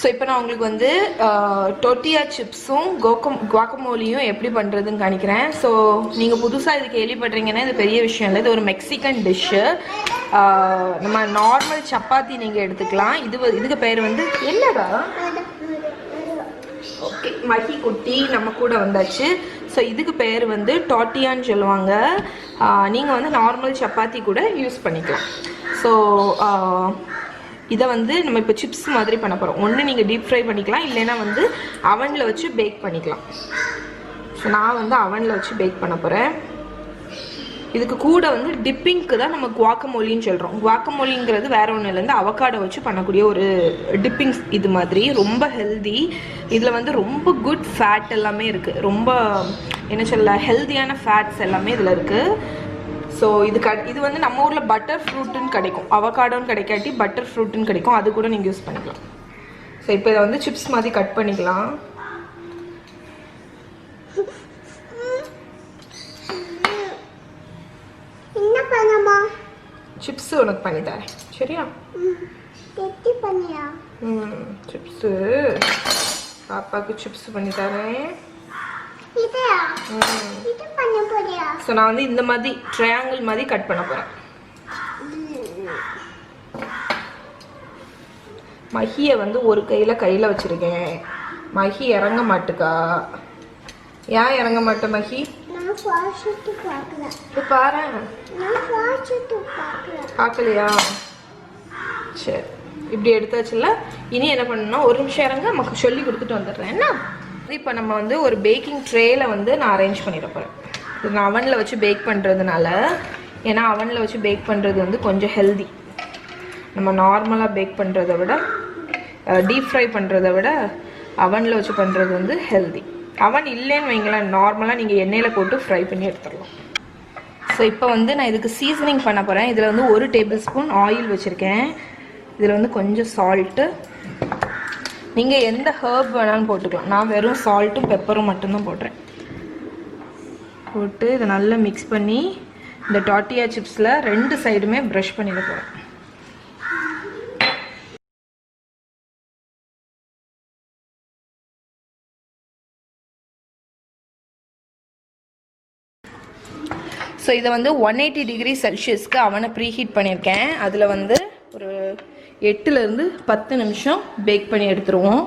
So இப்போ நான் உங்களுக்கு வந்து டொர்ட்டியா சிப்ஸும் குவாக்கமோலியும் எப்படி பண்ணுறதுன்னு காணிக்கிறேன். ஸோ நீங்கள் புதுசாக இது கேள்விப்படுறீங்கன்னா இது பெரிய விஷயம் இல்லை. இது ஒரு மெக்சிகன் டிஷ்ஷு. நம்ம நார்மல் சப்பாத்தி நீங்கள் எடுத்துக்கலாம். இதுக்கு பேர் வந்து என்னடா ஓகே மஹி குட்டி நம்ம கூட வந்தாச்சு. ஸோ இதுக்கு பேர் வந்து டொர்ட்டியான்னு சொல்லுவாங்க. நீங்கள் வந்து நார்மல் சப்பாத்தி கூட யூஸ் பண்ணிக்கலாம். ஸோ இதை வந்து நம்ம இப்போ சிப்ஸ் மாதிரி பண்ண போகிறோம். ஒன்று நீங்கள் டீப் ஃப்ரை பண்ணிக்கலாம், இல்லைன்னா வந்து அவனில் வச்சு பேக் பண்ணிக்கலாம். ஸோ நான் வந்து அவனில் வச்சு பேக் பண்ண போகிறேன். இதுக்கு கூட வந்து டிப்பிங்க்கு தான் நம்ம குவாக்கமோலின்னு சொல்கிறோம். குவாக்கமோலிங்கிறது வேற ஒன்றும் இல்லைருந்து அவகாடோ வச்சு பண்ணக்கூடிய ஒரு டிப்பிங்ஸ். இது மாதிரி ரொம்ப ஹெல்தி. இதில் வந்து ரொம்ப குட் ஃபேட் எல்லாமே இருக்குது. ரொம்ப என்ன சொல்ல ஹெல்த்தியான ஃபேட்ஸ் எல்லாமே இதில் இருக்குது. ஸோ இது வந்து நம்ம ஊரில் பட்டர் ஃப்ரூட்டுன்னு கிடைக்கும். அவகாடோன்னு கிடைக்காட்டி பட்டர் ஃப்ரூட்டுன்னு கிடைக்கும். அது கூட நீங்கள் யூஸ் பண்ணிக்கலாம். ஸோ இப்போ இதை வந்து சிப்ஸ் மாதிரி கட் பண்ணிக்கலாம். சிப்ஸ் உனக்கு பண்ணி தரேன் சரியா? சிப்ஸு பாப்பாவுக்கு சிப்ஸ் பண்ணி தரேன். ஸோ நான் வந்து இந்த மாதிரி ட்ரையாங்கிள் மாதிரி கட் பண்ண போகிறேன். மஹியை வந்து ஒரு கையில் வச்சுருக்கேன். மஹி இறங்க மாட்டுக்கா. ஏன் இறங்க மாட்டேன் மஹி? பாரு பார்க்கலையா? சரி இப்படி எடுத்தாச்சுல்ல. இனி என்ன பண்ணணும்னா ஒரு நிமிஷம் இறங்க நமக்கு சொல்லி கொடுத்துட்டு வந்துடுறேன் என்ன. இப்போ நம்ம வந்து ஒரு பேக்கிங் ட்ரேயில் வந்து நான் அரேஞ்ச் பண்ணிட போகிறேன். இது நான் அவனில் வச்சு பேக் பண்ணுறதுனால, ஏன்னா அவனில் வச்சு பேக் பண்ணுறது வந்து கொஞ்சம் ஹெல்தி. நம்ம நார்மலாக பேக் பண்ணுறதை விட டீப் ஃப்ரை பண்ணுறதை விட அவனில் வச்சு பண்ணுறது வந்து ஹெல்தி. அவன் இல்லைன்னு வைங்களேன், நார்மலாக நீங்கள் எண்ணெயில் போட்டு ஃப்ரை பண்ணி எடுத்துடலாம். ஸோ இப்போ வந்து நான் இதுக்கு சீசனிங் பண்ண போகிறேன். இதில் வந்து 1 டேபிள் ஸ்பூன் ஆயில் வச்சுருக்கேன். இதில் வந்து கொஞ்சம் சால்ட்டு. நீங்கள் எந்த ஹர்ப் வேணாலும் போட்டுக்கலாம். நான் வெறும் சால்ட்டும் பெப்பரும் மட்டும்தான் போடுறேன். போட்டு இதை நல்லா மிக்ஸ் பண்ணி இந்த டொர்ட்டியா சிப்ஸில் 2 சைடுமே ப்ரஷ் பண்ணிட போகிறேன். ஸோ இதை வந்து 180 டிகிரி செல்சியஸ்க்கு அவனை ப்ரீஹீட் பண்ணியிருக்கேன். அதில் வந்து ஒரு 8லேருந்து 10 நிமிஷம் பேக் பண்ணி எடுத்துருவோம்.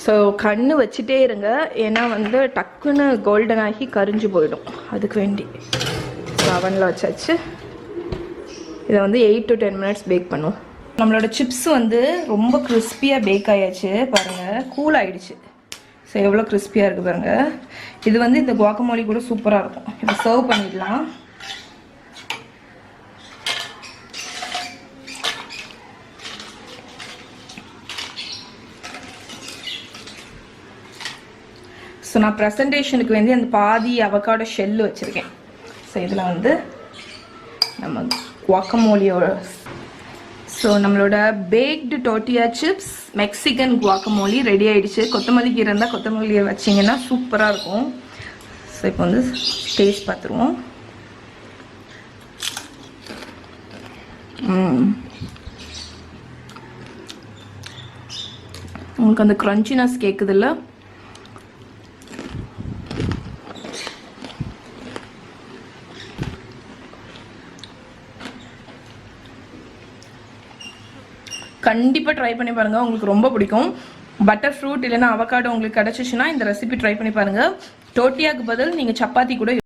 ஸோ கண்ணு வச்சுட்டே இருங்க, ஏன்னா வந்து டக்குன்னு கோல்டன் ஆகி கரிஞ்சு போயிடும். அதுக்கு வேண்டி ஸோ அவனில் வச்சாச்சு. இதை வந்து 8 to 10 மினிட்ஸ் பேக் பண்ணுவோம். நம்மளோட சிப்ஸ் வந்து ரொம்ப கிறிஸ்பியாக பேக் ஆயாச்சு பாருங்கள். கூல் ஆகிடுச்சு. ஸோ எவ்வளோ கிறிஸ்பியாக இருக்குது பாருங்கள். இது வந்து இந்த குவாக்கமோலி கூட சூப்பராக இருக்கும். இப்போ சர்வ் பண்ணிடலாம். ஸோ நான் ப்ரெசன்டேஷனுக்கு வந்து அந்த பாதி அவகாடோ ஷெல்லு வச்சுருக்கேன். ஸோ இதில் வந்து நம்ம குவாக்கமோலியோட ஸோ நம்மளோட பேக்டு டொர்ட்டியா சிப்ஸ் மெக்சிகன் குவாக்கமோலி ரெடி ஆகிடுச்சு. கொத்தமல்லி கீரை இருந்தால் கொத்தமல்லியை வச்சிங்கன்னா சூப்பராக இருக்கும். ஸோ இப்போ வந்து டேஸ்ட் பார்த்துருவோம். உங்களுக்கு அந்த க்ரன்ச்சினஸ் கேட்குதுல்ல? கண்டிப்பாக ட்ரை பண்ணி பாருங்கள், உங்களுக்கு ரொம்ப பிடிக்கும். பட்டர் ஃப்ரூட் இல்லைன்னா அவகாடோ உங்களுக்கு கிடச்சிச்சுன்னா இந்த ரெசிபி ட்ரை பண்ணி பாருங்கள். டொர்ட்டியாக்கு பதில் நீங்கள் சப்பாத்தி கூட